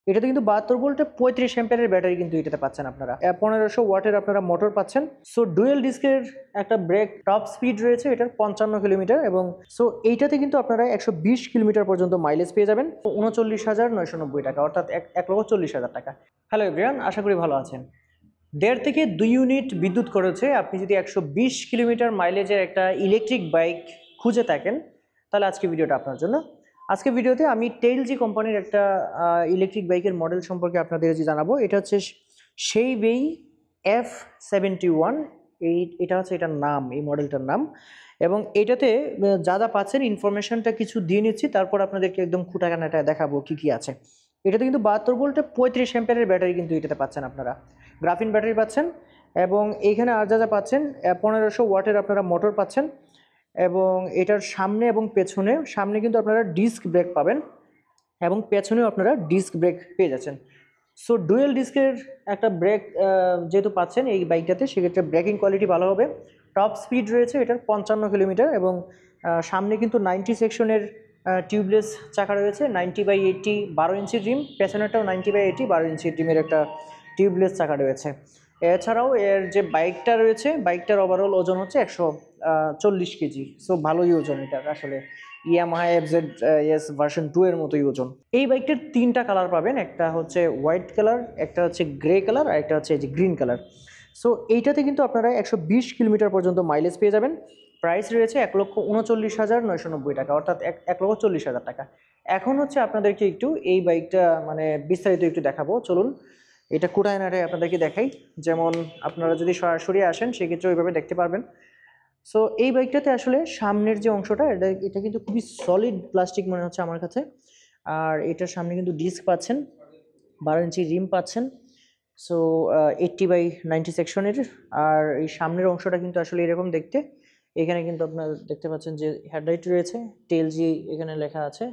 এটাতে কিন্তু 72 ভোল্টে 35 অ্যাম্পিয়ারের ব্যাটারি কিন্তু এটাতে পাচ্ছেন আপনারা। 1500 ওয়াটের আপনারা মোটর পাচ্ছেন। সো ডুয়েল ডিস্কের একটা ব্রেক, টপ স্পিড রয়েছে এটার 55 কিলোমিটার, এবং সো এইটাতে কিন্তু আপনারা 120 কিলোমিটার পর্যন্ত মাইলেজ পেয়ে যাবেন 39,990 টাকা, অর্থাৎ 1,40,000 টাকা। হ্যালো এভরিওয়ান, আশা করি ভালো আছেন। 1.5 থেকে 2 ইউনিট বিদ্যুৎ খরচে আপনি যদি 120 কিলোমিটার মাইলেজের একটা ইলেকট্রিক বাইক খুঁজে থাকেন, তাহলে আজকে ভিডিওটা আপনার জন্য। আজকে ভিডিওতে আমি টেইলজি কোম্পানির একটা ইলেকট্রিক বাইকের মডেল সম্পর্কে আপনাদের জানাবো। এটা হচ্ছে শেইওয়েই F71। এটা হচ্ছে এটার নাম, এই মডেলটার নাম। এবং এটাতে যা যা পাচ্ছেন ইনফরমেশনটা কিছু দিয়ে নিচ্ছি, তারপর আপনাদেরকে একদম খুঁটাখানাটা দেখাবো কি কি আছে। এটাতে কিন্তু 72 ভোল্টে 35 অ্যাম্পিয়ারের ব্যাটারি কিন্তু এটাতে পাচ্ছেন আপনারা, গ্রাফিন ব্যাটারি পাচ্ছেন। এবং এইখানে আর যা যা পাচ্ছেন 1500 ওয়াটের আপনারা মোটর পাচ্ছেন, এবং এটার সামনে এবং পেছনে, সামনে কিন্তু আপনারা ডিস্ক ব্রেক পাবেন এবং পেছনেও আপনারা ডিস্ক ব্রেক পেয়ে যাচ্ছেন। সো ডুয়েল ডিস্কের একটা ব্রেক যেহেতু পাচ্ছেন এই বাইকটাতে, সেক্ষেত্রে ব্রেকিং কোয়ালিটি ভালো হবে। টপ স্পিড রয়েছে এটার 55 কিলোমিটার, এবং সামনে কিন্তু 90 সেকশনের টিউবলেস চাকা রয়েছে, 90/80 12 ইঞ্চির রিম, পেছনেরটাও 90/80 12 ইঞ্চির রিমের একটা টিউবলেস চাকা রয়েছে। এছাড়াও এর যে বাইকটা রয়েছে, বাইকটার ওভারঅল ওজন হচ্ছে 140 কেজি। সো ভালোই ওজন এটা আসলে, ইয়ামাহা FZS ভার্সন 2 এর মতোই ওজন। এই বাইকটার 3টা কালার পাবেন, একটা হচ্ছে হোয়াইট কালার, একটা হচ্ছে গ্রে কালার, আর একটা হচ্ছে গ্রিন কালার। সো এইটাতে কিন্তু আপনারা 120 কিলোমিটার পর্যন্ত মাইলেজ পেয়ে যাবেন। প্রাইস রয়েছে 1,39,990 টাকা, অর্থাৎ 1,40,000 টাকা। এখন হচ্ছে আপনাদেরকে একটু এই বাইকটা মানে বিস্তারিত একটু দেখাবো, চলুন এটা কোথায় নাড়ে আপনাদেরকে দেখাই। যেমন আপনারা যদি সরাসরি আসেন সেক্ষেত্রে ওইভাবে দেখতে পারবেন। সো এই বাইকটাতে আসলে সামনের যে অংশটা, এটা কিন্তু খুবই সলিড প্লাস্টিক মনে হচ্ছে আমার কাছে। আর এটার সামনে কিন্তু ডিস্ক পাচ্ছেন, 12 ইঞ্চি রিম পাচ্ছেন। সো 80/90 সেকশনের। আর এই সামনের অংশটা কিন্তু আসলে এরকম দেখতে। এখানে কিন্তু আপনারা দেখতে পাচ্ছেন যে হেডলাইট রয়েছে, টেলজি এখানে লেখা আছে,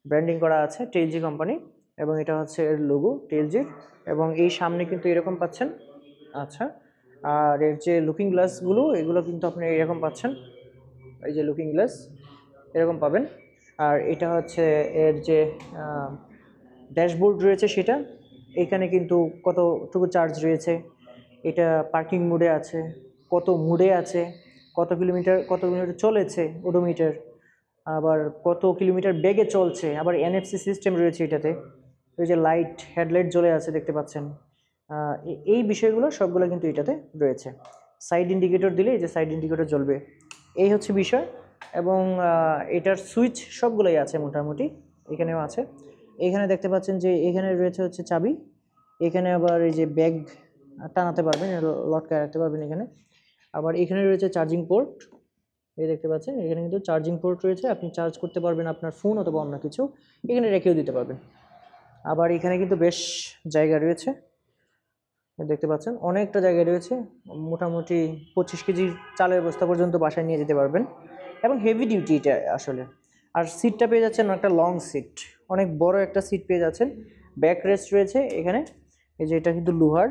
ব্র্যান্ডিং করা আছে টেলজি কোম্পানি, এবং এটা হচ্ছে এর লোগো টেলজির। এবং এই সামনে কিন্তু এরকম পাচ্ছেন। আচ্ছা, আর এর যে লুকিং গ্লাসগুলো, এগুলো কিন্তু আপনি এরকম পাচ্ছেন, এই যে লুকিং গ্লাস এরকম পাবেন। আর এটা হচ্ছে এর যে ড্যাশবোর্ড রয়েছে সেটা, এখানে কিন্তু কতটুকু চার্জ রয়েছে, এটা পার্কিং মোডে আছে, কত মোডে আছে, কত কিলোমিটার চলেছে ওডোমিটার, আবার কত কিলোমিটার বেগে চলছে, আবার NFC সিস্টেম রয়েছে এটাতে। ওই যে লাইট, হেডলাইট জ্বলে আছে দেখতে পাচ্ছেন। এই বিষয়গুলো সবগুলো কিন্তু এটাতে রয়েছে। সাইড ইন্ডিকেটর দিলে এই যে সাইড ইন্ডিকেটর জ্বলবে, এই হচ্ছে বিষয়। এবং এটার সুইচ সবগুলোই আছে মোটামুটি, এখানেও আছে। এখানে দেখতে পাচ্ছেন যে এখানে রয়েছে হচ্ছে চাবি, এখানে আবার এই যে ব্যাগ টানাতে পারবেন, লটকায় রাখতে পারবেন এখানে। আবার এখানে রয়েছে চার্জিং পোর্ট, এই দেখতে পাচ্ছেন এখানে কিন্তু চার্জিং পোর্ট রয়েছে, আপনি চার্জ করতে পারবেন আপনার ফোন অথবা অন্য কিছু, এখানে রেখেও দিতে পারবেন। আবার এখানে কিন্তু বেশ জায়গা রয়েছে, দেখতে পাচ্ছেন অনেকটা জায়গা রয়েছে, মোটামুটি 25 কেজির চালের বস্তা পর্যন্ত বাসায় নিয়ে যেতে পারবেন, এবং হেভি ডিউটি এটা আসলে। আর সিটটা পেয়ে যাচ্ছেন একটা লং সিট, অনেক বড় একটা সিট পেয়ে যাচ্ছেন। ব্যাক রেস্ট রয়েছে এখানে, এই যে এটা কিন্তু লোহার।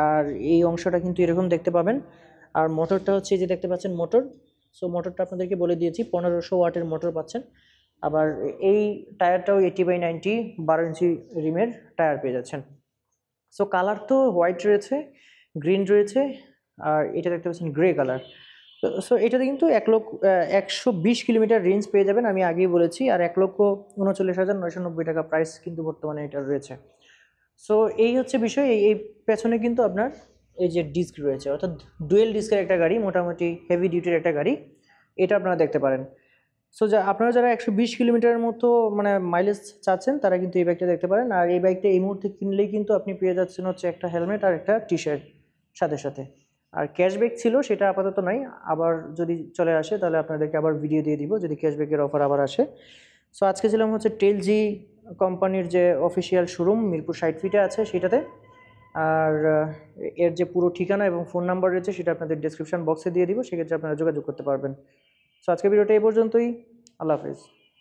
আর এই অংশটা কিন্তু এরকম দেখতে পাবেন। আর মোটরটা হচ্ছে এই যে দেখতে পাচ্ছেন মোটর। সো মোটরটা আপনাদেরকে বলে দিয়েছি, 1500 ওয়াটের মোটর পাচ্ছেন। আবার এই টায়ারটাও 80/90 12 ইঞ্চি রিমের টায়ার পেয়ে যাচ্ছেন। সো কালার তো হোয়াইট রয়েছে, গ্রিন রয়েছে, আর এটা দেখতে পাচ্ছেন গ্রে কালার। সো এটাতে কিন্তু 120 কিলোমিটার রেঞ্জ পেয়ে যাবেন, আমি আগেই বলেছি। আর 1,39,990 টাকা প্রাইস কিন্তু বর্তমানে এটা রয়েছে। সো এই হচ্ছে বিষয়। এই পেছনে কিন্তু আপনার এই যে ডিস্ক রয়েছে, অর্থাৎ ডুয়েল ডিস্কের একটা গাড়ি, মোটামুটি হেভি ডিউটির একটা গাড়ি, এটা আপনারা দেখতে পারেন। সো আপনারা যারা 120 কিলোমিটারের মতো মানে মাইলেজ চাচ্ছেন, তারা কিন্তু এই বাইকটা দেখতে পারেন। আর এই বাইকটা এই মুহূর্তে কিনলেই কিন্তু আপনি পেয়ে যাচ্ছেন হচ্ছে একটা হেলমেট আর একটা টি-শার্ট সাথে সাথে। আর ক্যাশব্যাক ছিল, সেটা আপাতত নাই, আবার যদি চলে আসে তাহলে আপনাদেরকে আবার ভিডিও দিয়ে দিব যদি ক্যাশব্যাকের অফার আবার আসে। সো আজকে ছিলাম হচ্ছে টেলজি কোম্পানির যে অফিসিয়াল শোরুম মিরপুর 60 ফিটে আছে সেটাতে। আর এর যে পুরো ঠিকানা এবং ফোন নাম্বার রয়েছে সেটা আপনাদের ডেসক্রিপশন বক্সে দিয়ে দিব, সেক্ষেত্রে আপনারা যোগাযোগ করতে পারবেন। সো আজকের ভিডিওটা এই পর্যন্তই। আল্লাহ হাফেজ।